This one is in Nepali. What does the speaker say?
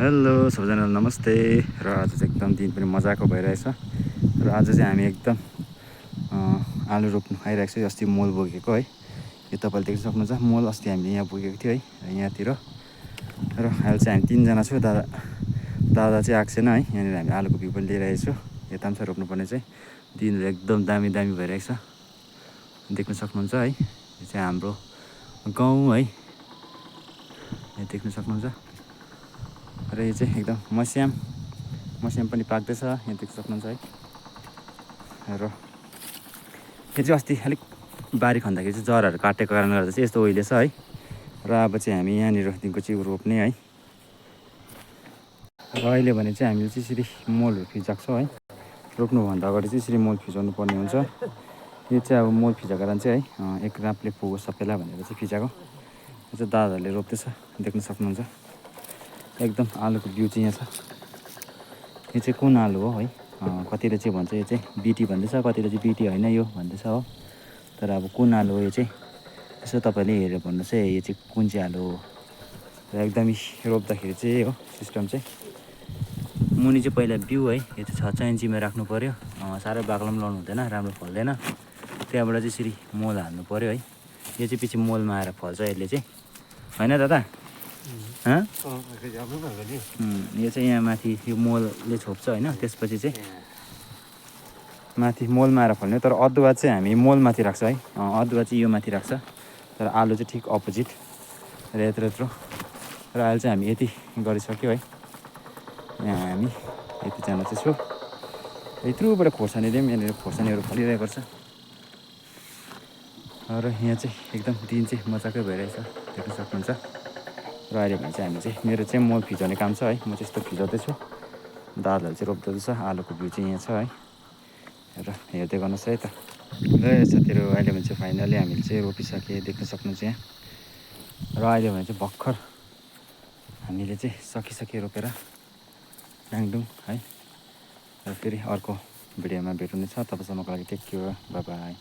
हेलो सबैजना नमस्ते। र आज चाहिँ एकदम दिन पनि मजाको भइरहेछ। र आज चाहिँ हामी एकदम आलु रोप्नु आइरहेको छ। अस्ति मोल बोकेको है, यो तपाईँले देख्न सक्नुहुन्छ। मोल अस्ति हामीले यहाँ बोकेको थियो है, यहाँतिर। र अहिले चाहिँ हामी तिनजना छु। दादा चाहिँ आएको छैन है। यहाँनिर हामी आलुको बिउ पनि लिइरहेको छु। यता पनि छ रोप्नुपर्ने चाहिँ। दिनहरू एकदम दामी दामी भइरहेको छ, देख्न सक्नुहुन्छ है। यो चाहिँ हाम्रो गाउँ है, यहाँ देख्न सक्नुहुन्छ। र यो चाहिँ एकदम मस्याम पनि पाक्दैछ, यहाँ देख्न सक्नुहुन्छ है। र यो चाहिँ अस्ति अलिक बारी खन्दाखेरि चाहिँ जराहरू काटेको कारणले गर्दा चाहिँ यस्तो ओइलेछ है। र अब चाहिँ हामी यहाँनिरदेखिको चाहिँ रोप्ने है। र अहिले भने चाहिँ हामीले चाहिँ यसरी मलहरू फिजाएको छौँ है। रोप्नुभन्दा अगाडि चाहिँ यसरी मल फिजाउनु पर्ने हुन्छ। यो चाहिँ अब मल फिजाएको कारण चाहिँ है, एक रापले पुगोस् सबैलाई भनेर चाहिँ फिजाएको। यो चाहिँ दादाहरूले रोप्दैछ, देख्न सक्नुहुन्छ। एकदम आलुको बिउ चाहिँ यहाँ छ। यो चाहिँ कुन आलु हो है, कतिले चाहिँ भन्छ यो चाहिँ बिटी भन्दैछ, कतिले चाहिँ बिटी होइन यो भन्दैछ हो। तर अब कुन आलु हो यो चाहिँ, यसो तपाईँले हेरेर भन्नुहोस् है, यो चाहिँ कुन चाहिँ आलु हो। र एकदमै रोप्दाखेरि चाहिँ यही हो सिस्टम चाहिँ। मुनि चाहिँ पहिला बिउ है, यो चाहिँ 6 इन्चीमा राख्नु पऱ्यो। साह्रै बाक्लो पनि लाउनु हुँदैन, राम्रो फल्दैन। त्यहाँबाट चाहिँ यसरी मल हाल्नु पऱ्यो है। यो चाहिँ पछि मलमा आएर फल्छ यसले चाहिँ, होइन दादा? यो चाहिँ यहाँ माथि यो मलले छोप्छ होइन। त्यसपछि चाहिँ माथि मलमा आएर फल्ने। तर अदुवा चाहिँ हामी मलमाथि राख्छ है, अदुवा चाहिँ यो माथि राख्छ। तर आलु चाहिँ ठिक अपोजिट, र यत्रो। र अहिले चाहिँ हामी यति गरिसक्यो है। यहाँ हामी यतिजना चाहिँ छु। यत्रोबाट खोर्सानीले पनि यहाँनिर खोर्सानीहरू फलिरहेको छ। र यहाँ चाहिँ एकदम दिन चाहिँ मजाकै भइरहेछ, देख्न सक्नुहुन्छ। र अहिले भने चाहिँ हामी चाहिँ मेरो चाहिँ मल फिजाउने काम छ है। म चाहिँ यस्तो फिजाउँदैछु, दादाहरूले चाहिँ रोप्दैछ। आलुको बिउ चाहिँ यहाँ छ है। र हेर्दै गर्नुहोस् है त। र साथीहरू अहिले भने चाहिँ फाइनली हामीले चाहिँ रोपिसके, देख्न सक्नुहुन्छ यहाँ। र अहिले भने चाहिँ भर्खर हामीले चाहिँ सकिसके रोपेर ड्याङडुङ है। र फेरि अर्को भिडियोमा भेट्नु छ। तबसम्मको लागि टेक केयर, बाई बाई।